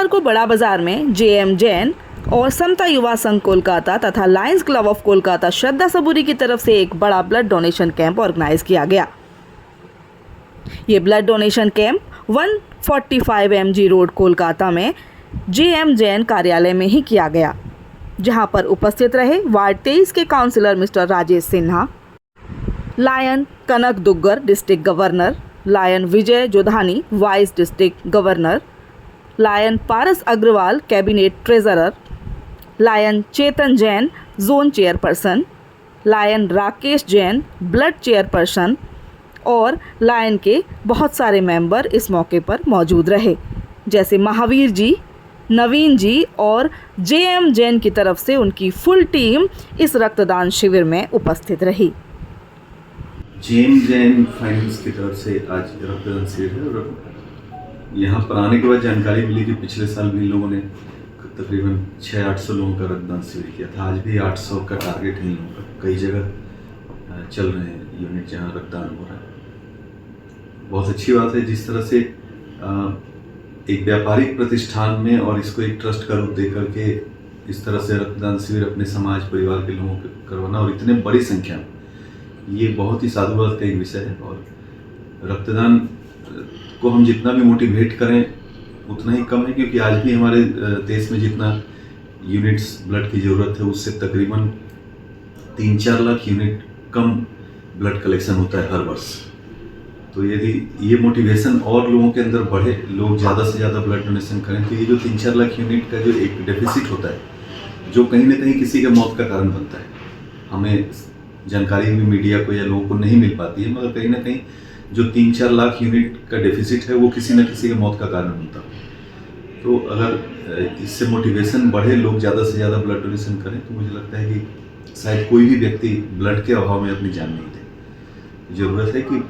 शुक्रवार को बड़ा बाजार में जेएम जैन और समता युवा संघ कोलकाता तथा लायंस क्लब ऑफ कोलकाता श्रद्धा सबूरी की तरफ से एक बड़ा ब्लड डोनेशन कैंप ऑर्गेनाइज किया गया। ये blood donation camp 145 MG road Kolkata में जेएम जैन कार्यालय में ही किया गया, जहां पर उपस्थित रहे वार्ड 23 के councillor mister Rajesh Sinha, lion Kanak Duggar district governor, lion Vijay Jodhani vice district governor, lion Paras Agarwal cabinet treasurer, lion Chetan Jain zone chairperson, lion Rakesh Jain blood chairperson और लायन के बहुत सारे मेंबर इस मौके पर मौजूद रहे, जैसे महावीर जी, नवीन जी और जेएम जैन की तरफ से उनकी फुल टीम इस रक्तदान शिविर में उपस्थित रही। जेएम जैन फाइनेंस की तरफ से आज रक्तदान शिविर है और यहाँ पर आने के बाद जानकारी मिली कि पिछले साल भी लोगों ने तकरीबन 600-800 लोगों का रक्तदान शिविर किया था। आज भी 800 का टारगेट है इन लोगों का। कई जगह चल रहे हैं यूनिट जहाँ रक्तदान हो रहा है। बहुत अच्छी बात है जिस तरह से एक व्यापारिक प्रतिष्ठान में और इसको एक ट्रस्ट का रूप दे करके इस तरह से रक्तदान शिविर अपने समाज परिवार के लोगों को करवाना और इतने बड़ी संख्या में, ये बहुत ही साधुवाद का एक विषय है। और रक्तदान को हम जितना भी मोटिवेट करें उतना ही कम है, क्योंकि आज भी हमारे देश में जितना यूनिट्स ब्लड की ज़रूरत है उससे तकरीबन 3-4 लाख यूनिट कम ब्लड कलेक्शन होता है हर वर्ष। तो यदि ये मोटिवेशन और लोगों के अंदर बढ़े, लोग ज़्यादा से ज़्यादा ब्लड डोनेशन करें, तो ये जो 3-4 लाख यूनिट का जो एक डेफिसिट होता है, जो कहीं ना कहीं किसी के मौत का कारण बनता है, हमें जानकारी भी मीडिया को या लोगों को नहीं मिल पाती है, मगर कहीं ना कहीं जो 3-4 लाख यूनिट का डेफिसिट है वो किसी न किसी के मौत का कारण बनता है। तो अगर इससे मोटिवेशन बढ़े, लोग ज़्यादा से ज़्यादा ब्लड डोनेशन करें, तो मुझे लगता है कि शायद कोई भी व्यक्ति ब्लड के अभाव में अपनी जान नहीं दे। ज़रूरत है कि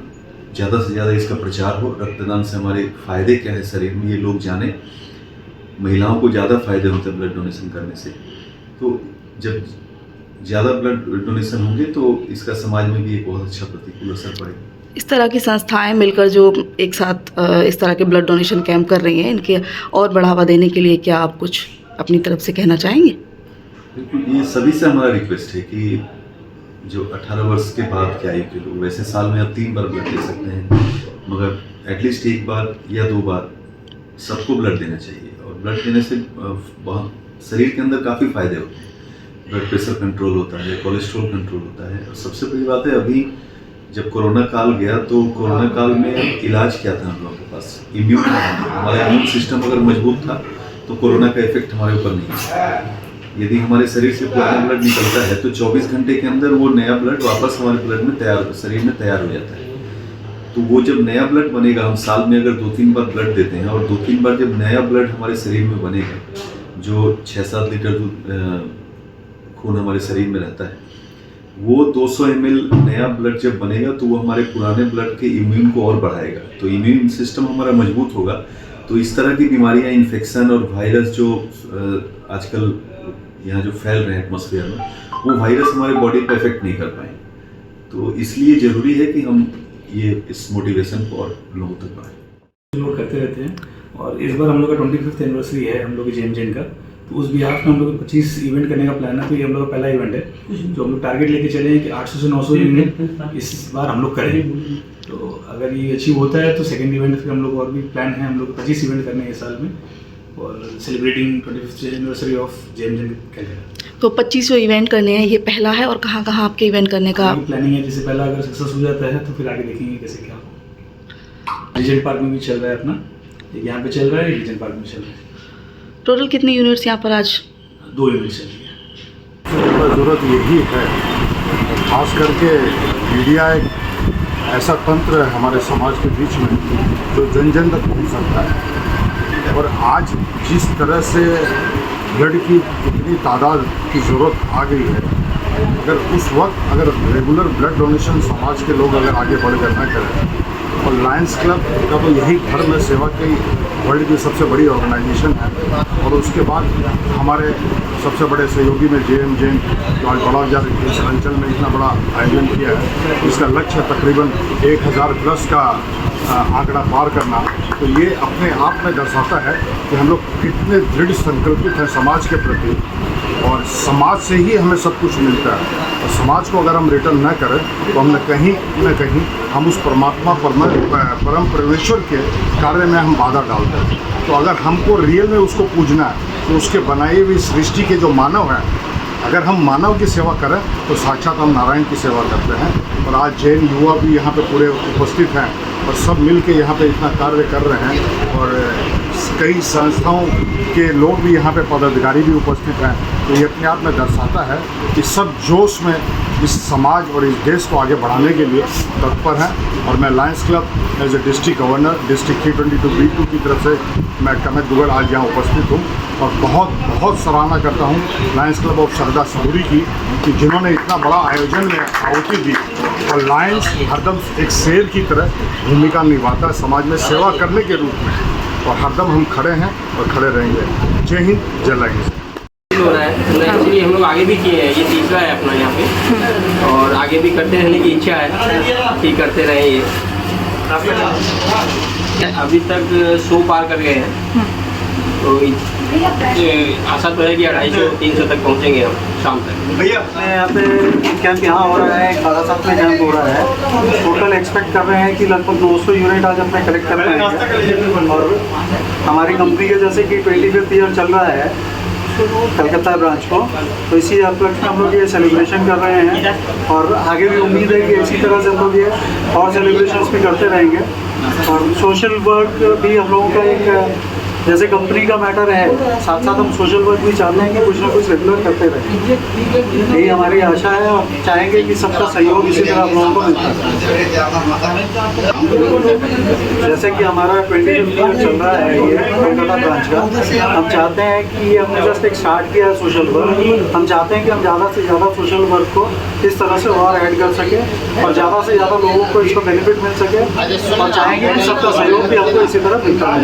ज़्यादा से ज़्यादा इसका प्रचार हो। रक्तदान से हमारे फ़ायदे क्या है शरीर में, ये लोग जाने। महिलाओं को ज़्यादा फ़ायदे होते हैं ब्लड डोनेशन करने से। तो जब ज़्यादा ब्लड डोनेशन होंगे तो इसका समाज में भी एक बहुत अच्छा प्रतिकूल असर पड़ेगा। इस तरह की संस्थाएं मिलकर जो एक साथ इस तरह के ब्लड डोनेशन कैंप कर रही हैं, इनके और बढ़ावा देने के लिए क्या आप कुछ अपनी तरफ से कहना चाहेंगे? बिल्कुल, ये सभी से हमारा रिक्वेस्ट है कि जो 18 वर्ष के बाद के आयु के लोग, वैसे साल में आप 3 बार ब्लड दे सकते हैं, मगर एटलीस्ट 1 बार या 2 बार सबको ब्लड देना चाहिए। और ब्लड देने से बहुत शरीर के अंदर काफ़ी फ़ायदे होते हैं। ब्लड प्रेशर कंट्रोल होता है, कोलेस्ट्रॉल कंट्रोल होता है। और सबसे बड़ी बात है, अभी जब कोरोना काल गया तो कोरोना काल में इलाज क्या था हम लोगों के पास? इम्यून, हमारा इम्यून सिस्टम अगर मजबूत था तो कोरोना का इफेक्ट हमारे ऊपर नहीं है। यदि हमारे शरीर से पुराना ब्लड निकलता है तो 24 घंटे के अंदर वो नया ब्लड वापस हमारे ब्लड में शरीर में तैयार हो जाता है। तो वो जब नया ब्लड बनेगा, हम साल में अगर 2-3 बार ब्लड देते हैं और 2-3 बार जब नया ब्लड हमारे शरीर में बनेगा, जो 6-7 लीटर खून हमारे शरीर में रहता है, वो 200 ml नया ब्लड जब बनेगा तो वो हमारे पुराने ब्लड के इम्यून को और बढ़ाएगा। तो इम्यून सिस्टम हमारा मजबूत होगा, तो इस तरह की बीमारियां, इन्फेक्शन और वायरस जो आजकल यहाँ जो फैल रहे हैं एटमॉस्फेयर में, वो वायरस हमारे बॉडी पे इफेक्ट नहीं कर पाएंगे। तो इसलिए ज़रूरी है कि हम ये इस मोटिवेशन को और लोगों तक बढ़ाएं। लोग करते रहते हैं और इस बार हम लोग का 25th एनिवर्सरी है हम लोग के जेएम जैन का, तो उस बिहाफ में हम लोग 25 इवेंट करने का प्लान है। तो ये हम लोग का पहला इवेंट है जो हम लोग टारगेट लेके चले हैं कि 800 से 900 यूनिट इस बार हम लोग करें। तो अगर ये अचीव होता है तो सेकेंड इवेंट फिर हम लोग और भी प्लान है, हम लोग 25 इवेंट करने हैं इस साल में और celebrating 25th anniversary of JM Jain Calcutta. तो 25 इवेंट करने हैं, ये पहला है और कहाँ कहाँ आपके इवेंट करने का प्लानिंग है? जैसे पहला अगर सक्सेस हो जाता है तो फिर आगे देखेंगे कैसे क्या हो। रीजेंट पार्क में भी चल रहा है अपना, एक यहाँ पे चल रहा है, रीजेंट पार्क में चल रहा है। टोटल कितने यूनिट्स यहाँ पर आज? 2 यूनिट चल रही है। ज़रूरत यही है, खास करके मीडिया एक ऐसा तंत्र है हमारे समाज के बीच में जो जन जन तक पहुँच सकता है। और आज जिस तरह से ब्लड की इतनी तादाद की ज़रूरत आ गई है, अगर उस वक्त अगर रेगुलर ब्लड डोनेशन समाज के लोग अगर आगे बढ़ कर न करें, और लायंस क्लब का तो यही धर्म है सेवा की, वर्ल्ड की सबसे बड़ी ऑर्गेनाइजेशन है। और उसके बाद हमारे सबसे बड़े सहयोगी में JM जैन जो आज बड़ा बाजार इस अंचल में इतना बड़ा आयोजन किया है, इसका लक्ष्य तकरीबन 1000 प्लस का आंकड़ा पार करना। तो ये अपने आप में दर्शाता है कि हम लोग कितने दृढ़ संकल्पित हैं समाज के प्रति, और समाज से ही हमें सब कुछ मिलता है। और समाज को अगर हम रिटर्न न करें तो हम कहीं न कहीं हम उस परमात्मा परम परमेश्वर के कार्य में हम बाधा डालते हैं। तो अगर हमको रियल में उसको पूजना है तो उसके बनाई हुई सृष्टि के जो मानव हैं, अगर हम मानव की सेवा करें तो साक्षात हम नारायण की सेवा करते हैं। और आज जैन युवा भी यहाँ पे पूरे उपस्थित हैं और सब मिल के यहाँ पे इतना कार्य कर रहे हैं, और कई संस्थाओं के लोग भी यहाँ पे पदाधिकारी भी उपस्थित हैं। तो ये अपने आप में दर्शाता है कि सब जोश में इस समाज और इस देश को आगे बढ़ाने के लिए तत्पर हैं। और मैं Lions Club as a district governor district 322B2 की तरफ से मैं कमेत दुगड़ आज यहाँ उपस्थित हूँ, और बहुत बहुत सराहना करता हूँ लायंस क्लब ऑफ सरदा सबूरी की, कि जिन्होंने इतना बड़ा आयोजन में आहुति दी। और लायंस हरदम एक शेर की तरह भूमिका निभाता है समाज में सेवा करने के रूप में, और हरदम हम खड़े हैं और खड़े रहेंगे। जय हिंद, जय लायंस। हो रहा है तो एक्चुअली हम लोग आगे भी किए हैं, ये तीसरा है अपना यहाँ पे, और आगे भी करते रहने की इच्छा है कि करते रहे ये। अभी तक 100 पार कर गए हैं, तो आशा तो है कि 250-300 तक पहुँचेंगे हम शाम तक। भैया यहाँ पे कैंप यहाँ हो रहा है, बारासात में कैंप हो रहा है। टोटल एक्सपेक्ट कर रहे हैं कि लगभग 900 यूनिट आज अपने कलेक्ट कर पाएंगे। और हमारी कंपनी के जैसे कि 25th ईयर चल रहा है कलकत्ता ब्रांच को, तो इसी उपलक्ष्य में हम लोग ये सेलिब्रेशन कर रहे हैं। और आगे भी उम्मीद है कि इसी तरह से हम लोग ये और सेलिब्रेशंस भी करते रहेंगे। और सोशल वर्क भी हम लोगों का एक जैसे कंपनी का मैटर है, साथ साथ हम सोशल वर्क भी चाहते हैं कि कुछ ना कुछ रेगुलर करते रहें। यही हमारी आशा है, और चाहेंगे कि सबका सहयोग इसी तरह हम लोगों को मिलता है। जैसे कि हमारा 25th ईयर चल रहा है ये कलकत्ता ब्रांच का, हम चाहते हैं कि हमने जस्ट एक स्टार्ट किया है सोशल वर्क। हम चाहते हैं कि हम ज़्यादा से ज़्यादा सोशल वर्क को इस तरह से और ऐड कर सकें, और ज़्यादा से ज़्यादा लोगों को इसका बेनिफिट मिल सके, और चाहेंगे कि सबका सहयोग भी हमको इसी तरह मिलता है।